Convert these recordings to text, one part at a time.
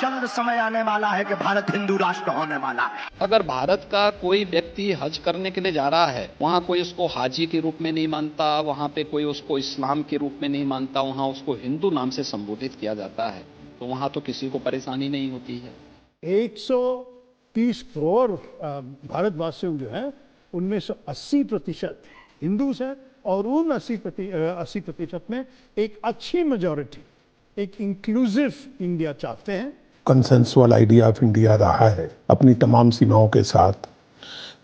जल्द समय आने वाला है कि भारत हिंदू राष्ट्र होने वाला है। अगर भारत का कोई व्यक्ति हज करने के लिए जा रहा है, वहाँ कोई उसको हाजी के रूप में नहीं मानता, वहाँ पे कोई उसको इस्लाम के रूप में नहीं मानता, वहाँ उसको हिंदू नाम से संबोधित किया जाता है, तो वहाँ तो किसी को परेशानी नहीं होती है। 130 करोड़ भारतवासियों जो हैं उनमें से 80% हिंदू हैं और उन 80% में एक अच्छी मेजॉरिटी, एक इंक्लूसिव इंडिया चाहते हैं। कंसेंसुअल आइडिया ऑफ इंडिया रहा है अपनी तमाम सीमाओं के साथ,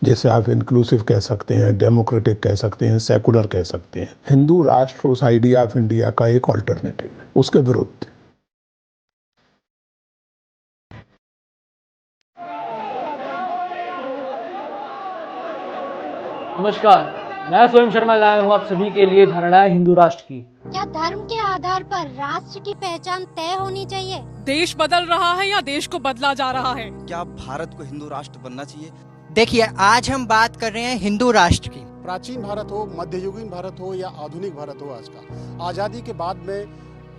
जैसे आप इंक्लूसिव कह सकते हैं, डेमोक्रेटिक कह सकते हैं, सेकुलर कह सकते हैं। हिंदू राष्ट्र उस आइडिया ऑफ इंडिया का एक ऑल्टरनेटिव है, उसके विरुद्ध। नमस्कार, मैं स्वयं शर्मा लाया हूँ आप सभी के लिए धारणाएं हिंदू राष्ट्र की। क्या धर्म के आधार पर राष्ट्र की पहचान तय होनी चाहिए? देश बदल रहा है या देश को बदला जा रहा है? क्या भारत को हिंदू राष्ट्र बनना चाहिए? देखिए, आज हम बात कर रहे हैं हिंदू राष्ट्र की। प्राचीन भारत हो, मध्ययुगीन भारत हो या आधुनिक भारत हो, आज का आजादी के बाद में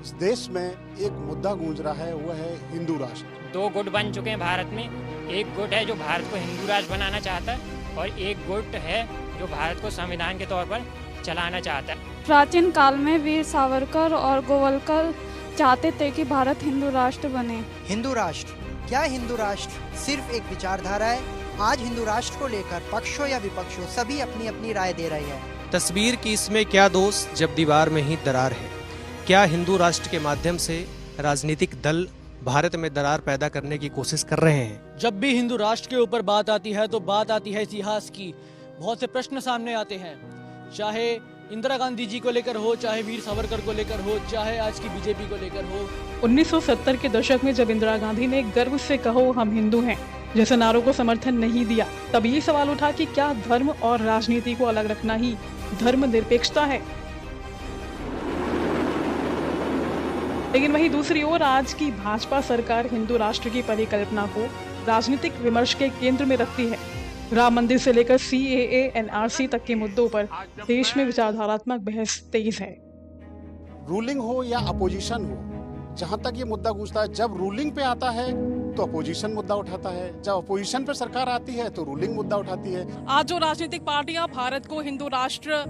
इस देश में एक मुद्दा गूंज रहा है, वो है हिंदू राष्ट्र। 2 गुट बन चुके हैं भारत में। एक गुट है जो भारत को हिंदू राष्ट्र बनाना चाहता है और एक गुट है जो भारत को संविधान के तौर पर चलाना चाहता है। प्राचीन काल में वीर सावरकर और गोवलकर चाहते थे कि भारत हिंदू राष्ट्र बने। हिंदू राष्ट्र क्या? हिंदू राष्ट्र सिर्फ एक विचारधारा है। आज हिंदू राष्ट्र को लेकर पक्षों या विपक्षों सभी अपनी अपनी राय दे रहे हैं। तस्वीर की इसमें क्या दोष जब दीवार में ही दरार है। क्या हिंदू राष्ट्र के माध्यम से राजनीतिक दल भारत में दरार पैदा करने की कोशिश कर रहे हैं? जब भी हिंदू राष्ट्र के ऊपर बात आती है तो बात आती है इतिहास की। बहुत से प्रश्न सामने आते हैं, चाहे इंदिरा गांधी जी को लेकर हो, चाहे वीर सावरकर को लेकर हो, चाहे आज की बीजेपी को लेकर हो। 1970 के दशक में जब इंदिरा गांधी ने गर्व से कहो हम हिंदू हैं जैसे नारों को समर्थन नहीं दिया, तब ये सवाल उठा कि क्या धर्म और राजनीति को अलग रखना ही धर्मनिरपेक्षता है? लेकिन वहीं दूसरी ओर आज की भाजपा सरकार हिंदू राष्ट्र की परिकल्पना को राजनीतिक विमर्श के केंद्र में रखती है। राम मंदिर से लेकर CAA, NRC तक के मुद्दों पर देश में विचारधारात्मक बहस तेज है। रूलिंग हो या अपोजिशन हो, जहां तक ये मुद्दा गूंजता है, जब रूलिंग पे आता है तो अपोजिशन मुद्दा उठाता है, जब अपोजिशन पे सरकार आती है तो रूलिंग मुद्दा उठाती है। आज जो राजनीतिक पार्टियां भारत को हिंदू राष्ट्र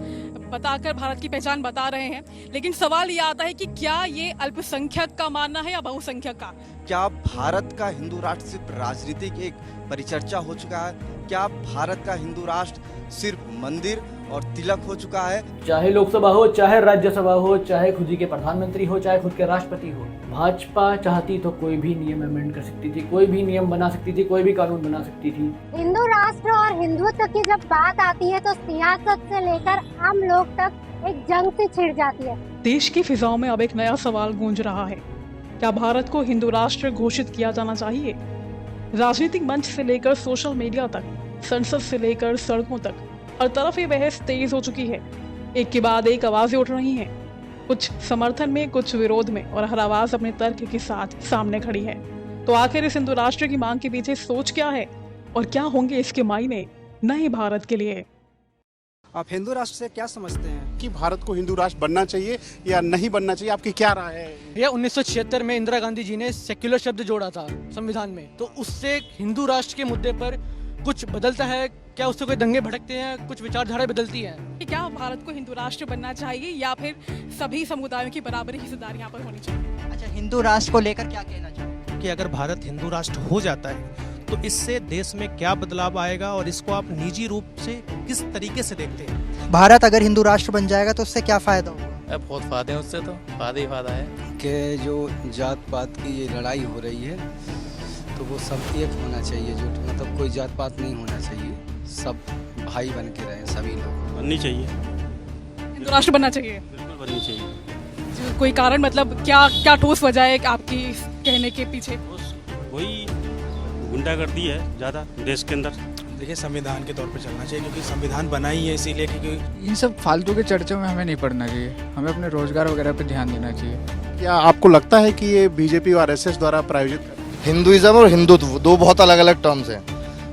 बताकर भारत की पहचान बता रहे हैं, लेकिन सवाल ये आता है कि क्या ये अल्पसंख्यक का मानना है या बहुसंख्यक का? क्या भारत का हिंदू राष्ट्र सिर्फ राजनीतिक एक परिचर्चा हो चुका है? क्या भारत का हिंदू राष्ट्र सिर्फ मंदिर और तिलक हो चुका है? चाहे लोकसभा हो, चाहे राज्यसभा हो, चाहे खुद ही के प्रधानमंत्री हो, चाहे खुद के राष्ट्रपति हो, भाजपा चाहती तो कोई भी नियम अमेंड कर सकती थी, कोई भी नियम बना सकती थी, कोई भी कानून बना सकती थी। हिंदू राष्ट्र और हिंदुत्व की जब बात आती है तो सियासत से लेकर आम लोग तक एक जंग सी छिड़ जाती है। देश की फिजाओं में अब एक नया सवाल गूंज रहा है, क्या भारत को हिंदू राष्ट्र घोषित किया जाना चाहिए? राजनीतिक मंच से लेकर सोशल मीडिया तक, संसद से लेकर सड़कों तक, हर तरफ ये बहस तेज हो चुकी है। एक के बाद एक आवाजें उठ रही हैं, कुछ समर्थन में, कुछ विरोध में, और हर आवाज अपने तर्क के साथ सामने खड़ी है। तो आखिर इस हिंदू राष्ट्र की मांग के पीछे सोच क्या है और क्या होंगे इसके मायने नए भारत के लिए? आप हिंदू राष्ट्र से क्या समझते हैं कि भारत को हिंदू राष्ट्र बनना चाहिए या नहीं बनना चाहिए, आपकी क्या राय है? यह 1976 में इंदिरा गांधी जी ने सेक्युलर शब्द जोड़ा था संविधान में, तो उससे हिंदू राष्ट्र के मुद्दे पर कुछ बदलता है क्या? उससे कोई दंगे भड़कते हैं, कुछ विचारधारा बदलती हैं? क्या भारत को हिंदू राष्ट्र बनना चाहिए या फिर सभी समुदायों की बराबरी हिस्सेदारी यहाँ पर होनी चाहिए? अच्छा, हिंदू राष्ट्र को लेकर क्या कहना चाहिए? कि अगर भारत हिंदू राष्ट्र हो जाता है तो इससे देश में क्या बदलाव आएगा और इसको आप निजी रूप से किस तरीके से देखते हैं? भारत अगर हिंदू राष्ट्र बन जाएगा तो उससे क्या फायदा होगा? बहुत फायदे हैं उससे, तो फायदा ही फायदा है कि जो जात पात की ये लड़ाई हो रही है तो वो सब एक होना चाहिए, जो मतलब कोई जात पात नहीं होना चाहिए, सब भाई बन के रहे सभी लोग। बननी चाहिए, हिंदू राष्ट्र बनना चाहिए, बिल्कुल बननी चाहिए। कोई कारण, मतलब क्या क्या ठोस वजह है आपकी कहने के पीछे? वही गुंडागर्दी है ज्यादा देश के अंदर। देखिए, संविधान के तौर पर चलना चाहिए क्योंकि संविधान बना ही है इसीलिए, क्योंकि इन सब फालतू के चर्चों में हमें नहीं पड़ना चाहिए, हमें अपने रोजगार वगैरह पे ध्यान देना चाहिए। क्या आपको लगता है कि ये बीजेपी और RSS द्वारा प्रायोजित? हिंदुइज्म और हिंदुत्व दो बहुत अलग अलग टर्म्स हैं।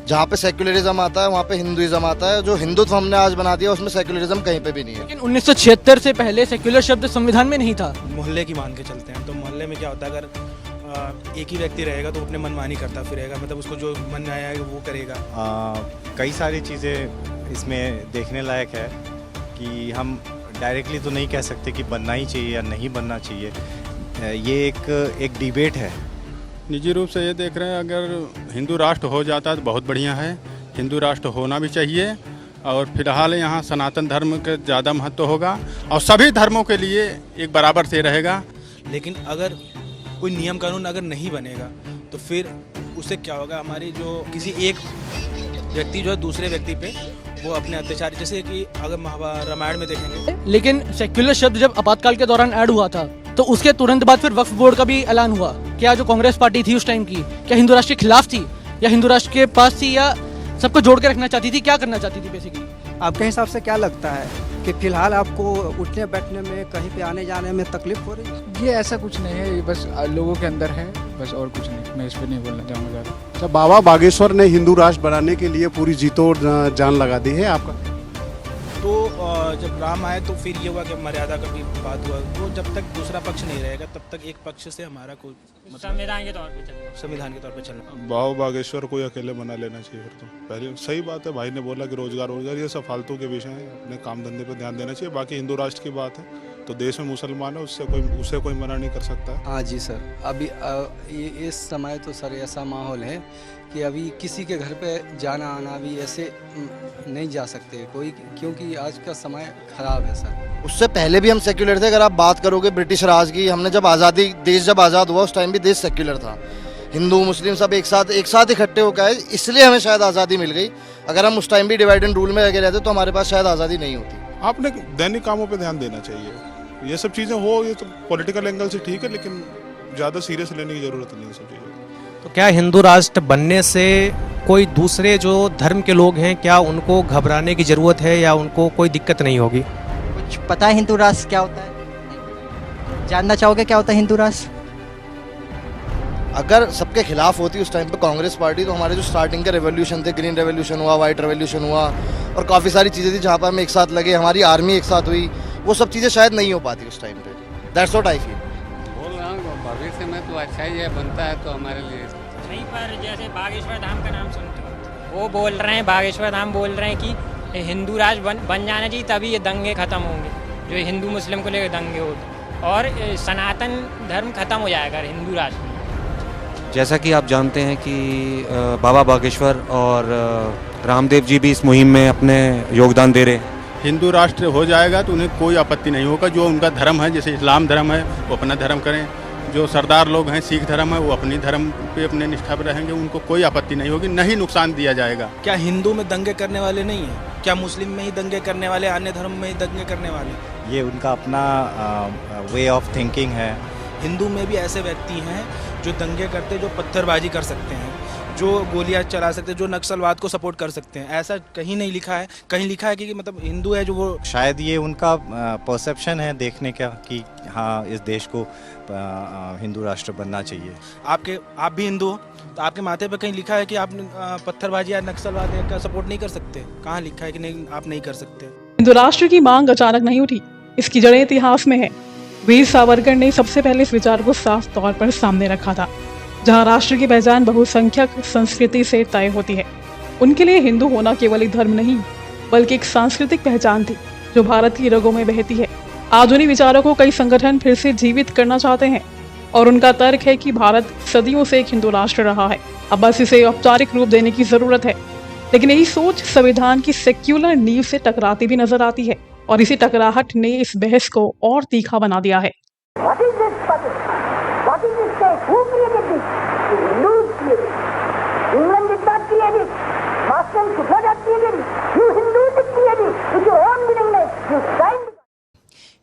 जहाँ पे सेक्युलरिज्म आता है वहाँ पे हिंदुइज्म आता है। जो हिंदुत्व हमने आज बना दिया उसमें सेक्युलरिज्म कहीं पे भी नहीं है। लेकिन 1976 से पहले सेक्युलर शब्द संविधान में नहीं था। मोहल्ले की मान के चलते हैं तो मोहल्ले में क्या होता है, अगर एक ही व्यक्ति रहेगा तो अपने मनमानी करता फिरेगा, मतलब उसको जो मन में आया वो करेगा। कई सारी चीज़ें इसमें देखने लायक है कि हम डायरेक्टली तो नहीं कह सकते कि बनना ही चाहिए या नहीं बनना चाहिए। ये एक डिबेट है। निजी रूप से ये देख रहे हैं, अगर हिंदू राष्ट्र हो जाता है तो बहुत बढ़िया है, हिंदू राष्ट्र होना भी चाहिए। और फिलहाल यहाँ सनातन धर्म का ज़्यादा महत्व होगा और सभी धर्मों के लिए एक बराबर से रहेगा। लेकिन अगर कोई नियम कानून अगर नहीं बनेगा तो फिर उससे क्या होगा, हमारी जो किसी एक व्यक्ति जो है दूसरे व्यक्ति पे वो अपने अत्याचार, जैसे कि अगर रामायण में देखेंगे। लेकिन सेक्युलर शब्द जब आपातकाल के दौरान ऐड हुआ था तो उसके तुरंत बाद फिर वक्फ बोर्ड का भी ऐलान हुआ। क्या जो कांग्रेस पार्टी थी उस टाइम की, क्या हिंदू राष्ट्र के खिलाफ थी या हिंदू राष्ट्र के पास थी, या सबको जोड़ के रखना चाहती थी, क्या करना चाहती थी बेसिकली? आपके हिसाब से क्या लगता है कि फिलहाल आपको उठने बैठने में, कहीं पे आने जाने में तकलीफ हो रही है? ये ऐसा कुछ नहीं है, ये बस लोगों के अंदर है, बस और कुछ नहीं। मैं इस पर नहीं बोलना चाहूँगा ज़्यादा। तो बाबा बागेश्वर ने हिंदू राष्ट्र बनाने के लिए पूरी जीतो जान लगा दी है। आपका तो जब राम आए तो फिर ये हुआ कि मर्यादा का भी बात हुआ, वो जब तक दूसरा पक्ष नहीं रहेगा तब तक एक पक्ष से हमारा कोई संविधान के तौर पे चलना। बाबा बागेश्वर कोई अकेले बना लेना चाहिए फिर तो। पहले सही बात है, भाई ने बोला कि रोजगार ये सब फालतू के विषय हैं, अपने काम धंधे पर ध्यान देना चाहिए। बाकी हिंदू राष्ट्र की बात है तो देश में मुसलमान है, उसे कोई मना नहीं कर सकता। हाँ जी सर, अभी इस समय तो सर ऐसा माहौल है कि अभी किसी के घर पे जाना आना भी ऐसे नहीं जा सकते कोई, क्योंकि आज का समय खराब है सर। उससे पहले भी हम सेक्युलर थे। अगर आप बात करोगे ब्रिटिश राज की, हमने जब देश जब आज़ाद हुआ उस टाइम भी देश सेक्युलर था। हिंदू मुस्लिम सब एक साथ इकट्ठे होकर आए, इसलिए हमें शायद आज़ादी मिल गई। अगर हम उस टाइम भी डिवाइड एंड रूल में लगे रहते तो हमारे पास शायद आज़ादी नहीं होती। आपने दैनिक कामों पर ध्यान देना चाहिए। ये सब चीज़ें हो, ये तो पॉलिटिकल एंगल से ठीक है, लेकिन ज़्यादा सीरियस लेने की ज़रूरत नहीं है सब चीज़ें। तो क्या हिंदू राष्ट्र बनने से कोई दूसरे जो धर्म के लोग हैं, क्या उनको घबराने की ज़रूरत है या उनको कोई दिक्कत नहीं होगी? कुछ पता है हिंदू राष्ट्र क्या होता है? जानना चाहोगे क्या होता है हिंदू राष्ट्र? अगर सबके खिलाफ होती उस टाइम पे कांग्रेस पार्टी, तो हमारे जो स्टार्टिंग के रेवोल्यूशन थे, ग्रीन रेवोल्यूशन हुआ, वाइट रेवोल्यूशन हुआ और काफ़ी सारी चीज़ें थी जहाँ पर हम एक साथ लगे, हमारी आर्मी एक साथ हुई, वो सब चीज़ें शायद नहीं हो पाती उस टाइम पे। That's what I feel. बोल रहा हूँ भविष्य में तो अच्छा ही है, बनता है तो हमारे लिए सही। पर जैसे बागेश्वर धाम का नाम सुनते हो, वो बोल रहे हैं, बागेश्वर धाम बोल रहे हैं कि हिंदू राष्ट्र बन जाना चाहिए, तभी ये दंगे खत्म होंगे जो हिंदू मुस्लिम को लेकर दंगे होते, और सनातन धर्म खत्म हो जाएगा हिंदू राष्ट्र। जैसा कि आप जानते हैं कि बाबा बागेश्वर और रामदेव जी भी इस मुहिम में अपने योगदान दे रहे हैं। हिंदू राष्ट्र हो जाएगा तो उन्हें कोई आपत्ति नहीं होगा। जो उनका धर्म है, जैसे इस्लाम धर्म है वो अपना धर्म करें, जो सरदार लोग हैं सिख धर्म है वो अपनी धर्म पे अपने निष्ठा पर रहेंगे, उनको कोई आपत्ति नहीं होगी, नहीं नुकसान दिया जाएगा। क्या हिंदू में दंगे करने वाले नहीं हैं? क्या मुस्लिम में ही दंगे करने वाले, अन्य धर्म में ही दंगे करने वाले? ये उनका अपना वे ऑफ थिंकिंग है। हिंदू में भी ऐसे व्यक्ति हैं जो दंगे करते, जो पत्थरबाजी कर सकते हैं, जो गोलियां चला सकते हैं, जो नक्सलवाद को सपोर्ट कर सकते हैं। ऐसा कहीं नहीं लिखा है। कहीं लिखा है कि मतलब हिंदू है जो वो, शायद ये उनका परसेप्शन है देखने का कि हाँ इस देश को हिंदू राष्ट्र बनना चाहिए। आप भी हिंदू हो तो आपके माथे पे कहीं लिखा है कि आप पत्थरबाजी या नक्सलवाद का सपोर्ट नहीं कर सकते? कहाँ लिखा है कि नहीं, आप नहीं कर सकते? हिंदू राष्ट्र की मांग अचानक नहीं उठी, इसकी जड़ें इतिहास में है। वीर सावरकर ने सबसे पहले इस विचार को साफ तौर पर सामने रखा था। जहां राष्ट्र की पहचान बहुसंख्यक संस्कृति से तय होती है, उनके लिए हिंदू होना केवल एक धर्म नहीं बल्कि एक सांस्कृतिक पहचान थी जो भारत की रगों में बहती है। आज उन्हीं विचारों को कई संगठन फिर से जीवित करना चाहते हैं और उनका तर्क है कि भारत सदियों से एक हिंदू राष्ट्र रहा है, अब बस इसे औपचारिक रूप देने की जरूरत है। लेकिन यही सोच संविधान की सेक्युलर नींव से टकराती भी नजर आती है और इसी टकराहट ने इस बहस को और तीखा बना दिया है।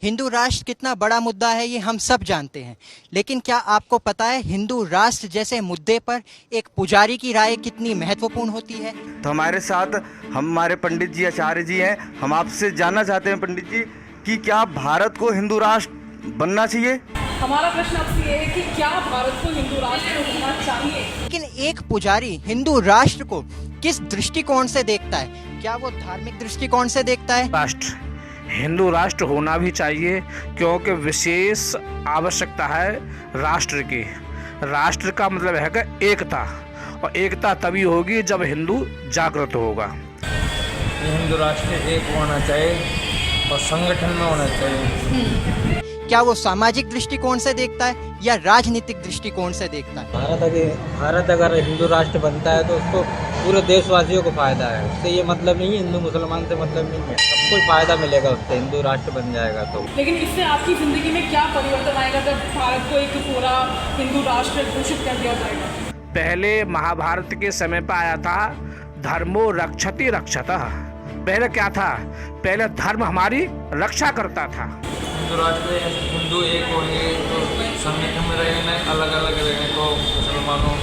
हिंदू राष्ट्र कितना बड़ा मुद्दा है ये हम सब जानते हैं, लेकिन क्या आपको पता है हिंदू राष्ट्र जैसे मुद्दे पर एक पुजारी की राय कितनी महत्वपूर्ण होती है? तो हमारे साथ हमारे पंडित जी आचार्य जी हैं। हम आपसे जानना चाहते हैं पंडित जी कि क्या भारत को हिंदू राष्ट्र बनना चाहिए? हमारा प्रश्न आपसे ये है कि क्या भारत को हिंदू राष्ट्र होना चाहिए? लेकिन एक पुजारी हिंदू राष्ट्र को किस दृष्टिकोण से देखता है? क्या वो धार्मिक दृष्टिकोण से देखता है? राष्ट्र हिंदू राष्ट्र होना भी चाहिए क्योंकि विशेष आवश्यकता है राष्ट्र की। राष्ट्र का मतलब है कि एकता, और एकता तभी होगी जब हिंदू जागृत होगा। हिंदू राष्ट्र एक होना चाहिए और संगठन में होना चाहिए। क्या वो सामाजिक दृष्टिकोण से देखता है या राजनीतिक दृष्टिकोण से देखता है? भारत अगर हिंदू राष्ट्र बनता है तो उसको पूरे देशवासियों को फायदा है। उससे ये मतलब नहीं है हिंदू मुसलमान से मतलब नहीं है, सबको फायदा मिलेगा उससे, हिंदू राष्ट्र बन जाएगा तो। लेकिन इससे आपकी ज़िंदगी में क्या परिवर्तन आएगा जब भारत को एक पूरा हिंदू राष्ट्र घोषित कर दिया जाएगा? पहले महाभारत के समय पर आया था धर्मो रक्षति रक्षतः। पहले क्या था? पहले धर्म हमारी रक्षा करता था। हिंदू राष्ट्र हिंदू एक होंगे तो संगठन में रहेंगे, अलग अलग रहेंगे तो मुसलमानों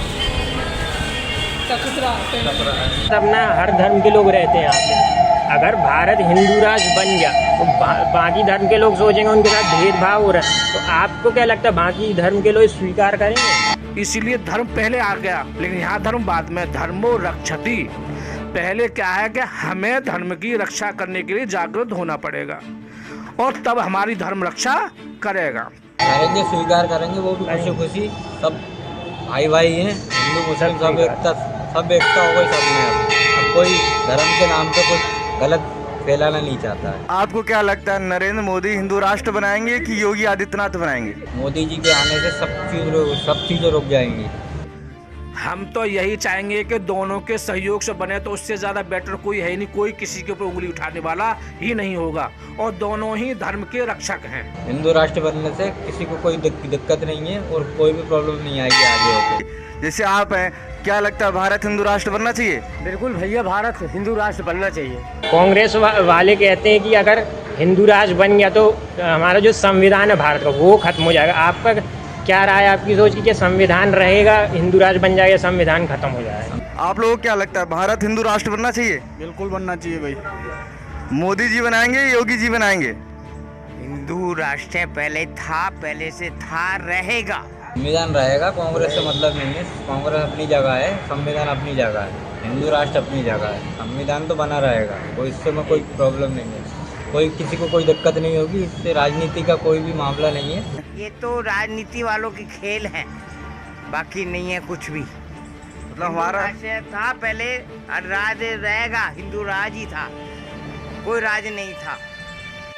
तब ना हर धर्म के लोग रहते हैं यहाँ पे। अगर भारत हिंदू राष्ट्र बन गया तो बाकी धर्म के लोग सोचेंगे उनके साथ भेदभाव हो रहा है, तो आपको क्या लगता है बाकी धर्म के लोग स्वीकार करेंगे? इसीलिए धर्म पहले आ गया, लेकिन यहाँ धर्म बाद में। धर्मो रक्षति, पहले क्या है कि हमें धर्म की रक्षा करने के लिए जागृत होना पड़ेगा और तब हमारी धर्म रक्षा करेगा। करेंगे, स्वीकार करेंगे, वो भी खुशी खुशी सब भाई भाई हैं, हिंदू मुस्लिम सब एकता हो गई सब में। अब कोई धर्म के नाम पे कुछ गलत फैलाना नहीं चाहता है। आपको क्या लगता है नरेंद्र मोदी हिंदू राष्ट्र बनाएंगे कि योगी आदित्यनाथ बनाएंगे? मोदी जी के आने से सब चीज़ें रुक जाएंगी। हम तो यही चाहेंगे कि दोनों के सहयोग से बने, तो उससे ज़्यादा बेटर कोई है नहीं, कोई किसी के ऊपर उंगली उठाने वाला ही नहीं होगा, और दोनों ही धर्म के रक्षक हैं। हिंदू राष्ट्र बनने से किसी को कोई दिक्कत नहीं है और कोई भी प्रॉब्लम नहीं आएगी आगे होकर। जैसे आप हैं, क्या लगता है भारत हिंदू राष्ट्र बनना चाहिए? बिल्कुल भैया, भारत हिंदू राष्ट्र बनना चाहिए। कांग्रेस वाले कहते हैं कि अगर हिंदू राष्ट्र बन गया तो हमारा जो संविधान है भारत का वो खत्म हो जाएगा। आपका क्या राय, आपकी सोच की संविधान रहेगा, हिंदू राष्ट्र बन जाएगा, संविधान खत्म हो जाएगा? आप लोगों को क्या लगता है भारत हिंदू राष्ट्र बनना चाहिए? बिल्कुल बनना चाहिए भाई। मोदी जी बनाएंगे, योगी जी बनाएंगे? हिंदू राष्ट्र पहले था, पहले से था, रहेगा। संविधान रहेगा, कांग्रेस से मतलब नहीं है। कांग्रेस अपनी जगह है, संविधान अपनी जगह है, हिंदू राष्ट्र अपनी जगह है। संविधान तो बना रहेगा, कोई इससे में कोई प्रॉब्लम नहीं है, कोई किसी को कोई दिक्कत नहीं होगी, इससे राजनीति का कोई भी मामला नहीं है। ये तो राजनीति वालों की खेल है, बाकी नहीं है कुछ भी। मतलब हमारा था पहले, राज रहेगा, हिंदू राज ही था, कोई राज नहीं था।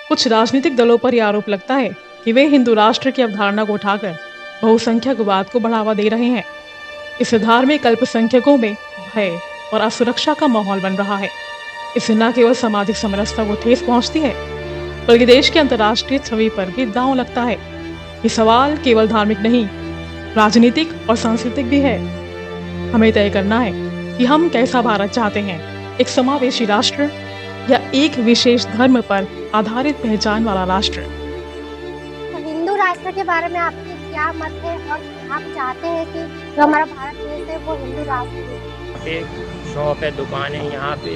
कुछ राजनीतिक दलों पर यह आरोप लगता है कि वे हिंदू राष्ट्र की अवधारणा को उठाकर बहुसंख्यकवाद को बढ़ावा दे रहे हैं। इससे धार्मिक अल्पसंख्यकों में भय और असुरक्षा का माहौल बन रहा है। इससे न केवल सामाजिक समरसता को ठेस पहुंचती है, बल्कि देश की अंतर्राष्ट्रीय छवि पर भी दांव लगता है। ये सवाल केवल धार्मिक नहीं, राजनीतिक और सांस्कृतिक भी है। हमें तय करना है कि हम कैसा भारत चाहते हैं, एक समावेशी राष्ट्र या एक विशेष धर्म पर आधारित पहचान वाला राष्ट्र। तो हिंदू राष्ट्र के बारे में आपके क्या मत है और आप चाहते हैं कि जो हमारा भारत देश है वो हिंदू राष्ट्र हो? एक शॉप है, दुकान है, यहाँ पे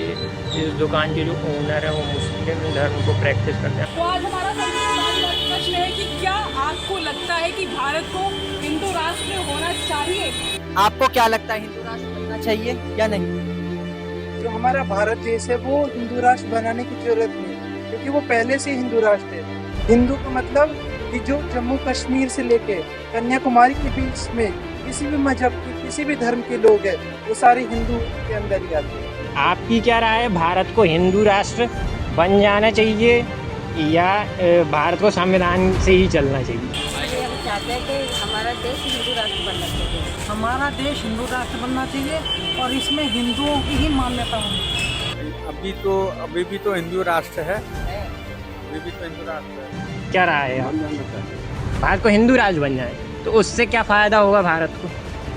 इस दुकान के जो ओनर है वो मुस्लिम धर्म को प्रैक्टिस करते हैं। तो आज हमारा प्रश्न है कि क्या आपको लगता है कि भारत को हिंदू राष्ट्र होना चाहिए? आपको क्या लगता है हिंदू राष्ट्र बनना चाहिए या नहीं? जो हमारा भारत देश है वो हिंदू राष्ट्र बनाने की जरूरत नहीं, क्योंकि वो पहले से हिंदू राष्ट्र है। हिंदू का मतलब कि जो जम्मू कश्मीर से लेके कन्याकुमारी के बीच में किसी भी मजहब के, किसी भी धर्म के लोग हैं, वो सारे हिंदू के अंदर ही आते हैं। आपकी क्या राय है, भारत को हिंदू राष्ट्र बन जाना चाहिए या भारत को संविधान से ही चलना चाहिए? हम चाहते हैं कि हमारा देश हिंदू राष्ट्र बनना चाहिए। हमारा देश हिंदू राष्ट्र बनना चाहिए और इसमें हिंदुओं की ही मान्यता होनी चाहिए। अभी भी तो हिंदू राष्ट्र है, अभी भी तो हिंदू राष्ट्र है। क्या राय है, भारत को हिंदू राष्ट्र बन जाए तो उससे क्या फायदा होगा भारत को?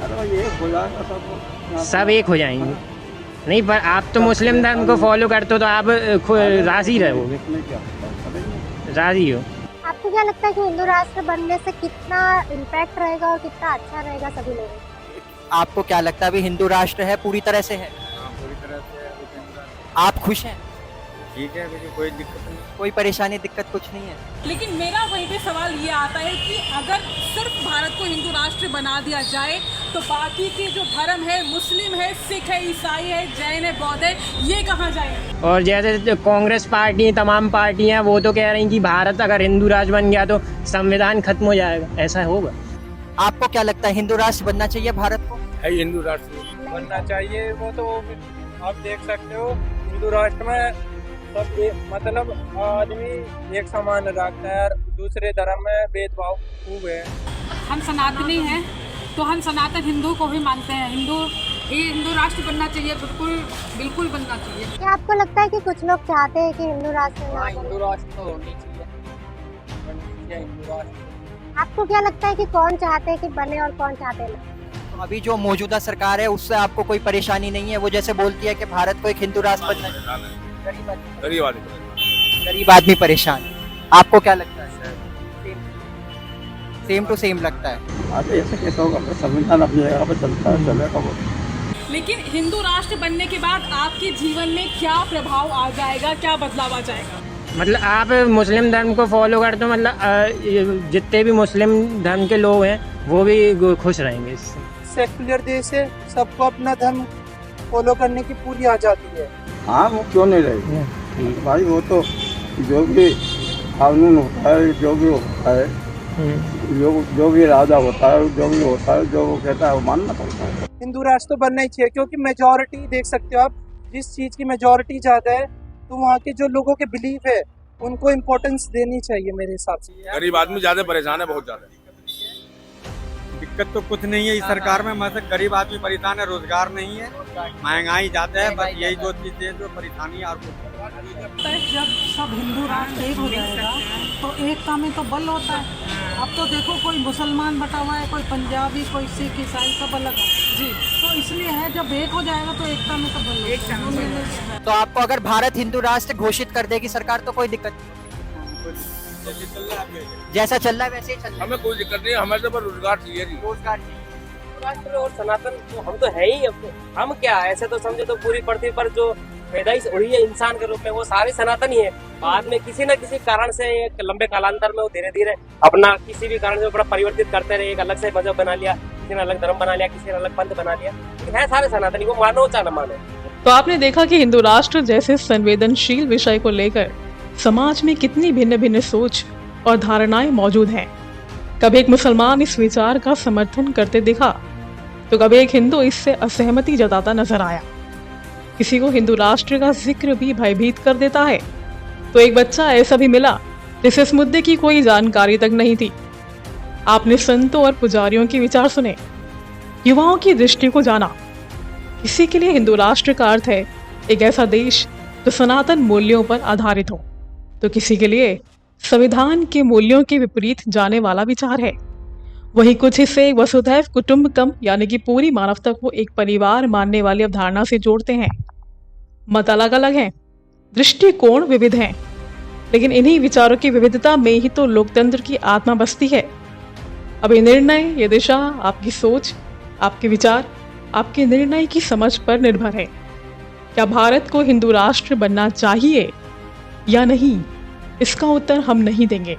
अरे ये हो जाएगा, सब एक हो जाएंगे। नहीं, पर आप तो मुस्लिम धर्म को फॉलो करते हो तो आप राजी रहोगे, राजी हो। आपको क्या लगता है कि हिंदू राष्ट्र बनने से कितना इम्पैक्ट रहेगा और कितना अच्छा रहेगा सभी लोगों को? आपको क्या लगता है अभी हिंदू राष्ट्र है, पूरी तरह से है? पूरी तरह से। आप खुश हैं? ठीक है, कोई दिक्कत नहीं, कोई परेशानी दिक्कत कुछ नहीं है। लेकिन मेरा वहीं पे सवाल ये आता है कि अगर सिर्फ भारत को हिंदू राष्ट्र बना दिया जाए तो बाकी के जो धर्म है, मुस्लिम है, सिख है, ईसाई है, जैन है, बौद्ध है, ये कहाँ जाएंगे? और जैसे कांग्रेस पार्टी, तमाम पार्टियां वो तो कह रही कि भारत अगर हिंदू राष्ट्र बन गया तो संविधान खत्म हो जाएगा, ऐसा होगा? आपको क्या लगता है हिंदू राष्ट्र बनना चाहिए भारत को? है हिंदू राष्ट्र बनना चाहिए। वो तो आप देख सकते हो हिंदू राष्ट्र में सब मतलब आदमी एक समान रखता है, दूसरे धर्म में भेदभाव खूब है। हम सनातनी हैं तो हम सनातन हिंदू को भी मानते हैं। हिंदू राष्ट्र बनना चाहिए, बिल्कुल बनना चाहिए। क्या आपको लगता है कि कुछ लोग चाहते हैं कि हिंदू राष्ट्र ना बने? हिंदू राष्ट्र तो होनी चाहिए, हिंदू राष्ट्र। आपको क्या लगता है कि कौन चाहते हैं कि बने और कौन चाहते हैं ना? तो अभी जो मौजूदा सरकार है उससे आपको कोई परेशानी नहीं है? वो जैसे बोलती है कि भारत को एक हिंदू राष्ट्र बनना चाहिए, गरीब आदमी परेशान। आपको क्या लगता है? सेम टू सेम लगता है। ऐसे कैसे होगा? संविधान अपनी जगह पर चलता है, चलेगा वो। लेकिन हिंदू राष्ट्र बनने के बाद आपके जीवन में क्या प्रभाव आ जाएगा, क्या बदलाव आ जाएगा? मतलब आप मुस्लिम धर्म को फॉलो करते हो, मतलब जितने भी मुस्लिम धर्म के लोग हैं वो भी खुश रहेंगे इससे। सेक्युलर देश है, सबको अपना धर्म फॉलो करने की पूरी आज़ादी है। हाँ, वो क्यों नहीं रहेगी भाई? वो तो जो भी कानून होता है, जो भी होता है, जो भी राजा होता है, जो भी होता है, जो वो कहता है वो मानना पड़ता है। हिंदू राष्ट्र तो बनना ही चाहिए, क्योंकि मेजॉरिटी देख सकते हो आप, जिस चीज़ की मेजॉरिटी ज़्यादा है तो वहाँ के जो लोगों के बिलीफ है उनको इम्पोर्टेंस देनी चाहिए मेरे हिसाब से। गरीब आदमी ज्यादा परेशान है, बहुत ज्यादा। दिक्कत तो कुछ नहीं है इस सरकार में, मतलब गरीब आदमी परेशान है, रोजगार नहीं है, महंगाई ज्यादा है, बस यही दो चीजें जो परेशानी है। और जब सब हिंदू राष्ट्र एक हो जाएगा तो एकता में तो बल होता है। अब तो देखो कोई मुसलमान बटा हुआ है, कोई पंजाबी, कोई सिख, ईसाई, सब अलग है जी। तो इसलिए है जब एक हो जाएगा तो एकता में तो बल होता है। तो आपको अगर भारत हिंदू राष्ट्र घोषित कर देगी सरकार तो कोई दिक्कत नहीं? जैसा चल रहा है वैसे ही चल रहा है। हमें कोई दिक्कत नहीं है, हमें तो रोजगार चाहिए। रोजगार चाहिए। राष्ट्र और सनातन तो हम तो है ही। अब हम क्या ऐसे तो समझे तो पूरी पृथ्वी पर जो पैदाइश हुई है इंसान के रूप में वो सारे सनातन ही है। बाद में किसी न किसी कारण से एक लंबे कालांतर में वो धीरे धीरे अपना किसी भी कारण से अपना परिवर्तित करते रहे। एक अलग से मजहब बना लिया, किसी ने अलग धर्म बना लिया, किसी ने अलग पंथ बना लिया, लेकिन है सारे सनातनी को मानो चाहे न मानो। तो आपने देखा कि हिंदू राष्ट्र जैसे संवेदनशील विषय को लेकर समाज में कितनी भिन्न भिन्न सोच और धारणाएं मौजूद हैं। कभी एक मुसलमान इस विचार का समर्थन करते दिखा तो कभी एक हिंदू इससे असहमति जताता नजर आया। किसी को हिंदू राष्ट्र का जिक्र भी भयभीत कर देता है तो एक बच्चा ऐसा भी मिला जिसे इस मुद्दे की कोई जानकारी तक नहीं थी। आपने संतों और पुजारियों के विचार सुने, युवाओं की दृष्टि को जाना। किसी के लिए हिंदू राष्ट्र का अर्थ है एक ऐसा देश जो सनातन मूल्यों पर आधारित हो, तो किसी के लिए संविधान के मूल्यों के विपरीत जाने वाला विचार है। वही कुछ हिस्से वसुधैव कुटुंबकम यानी कि पूरी मानवता को एक परिवार मानने वाली अवधारणा से जोड़ते हैं। मत अलग अलग हैं, दृष्टिकोण विविध हैं, लेकिन इन्हीं विचारों की विविधता में ही तो लोकतंत्र की आत्मा बसती है। अब ये निर्णय, ये दिशा आपकी सोच, आपके विचार, आपके निर्णय की समझ पर निर्भर है। क्या भारत को हिंदू राष्ट्र बनना चाहिए या नहीं, इसका उत्तर हम नहीं देंगे।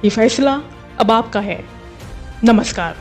ये फैसला अब आपका है। नमस्कार।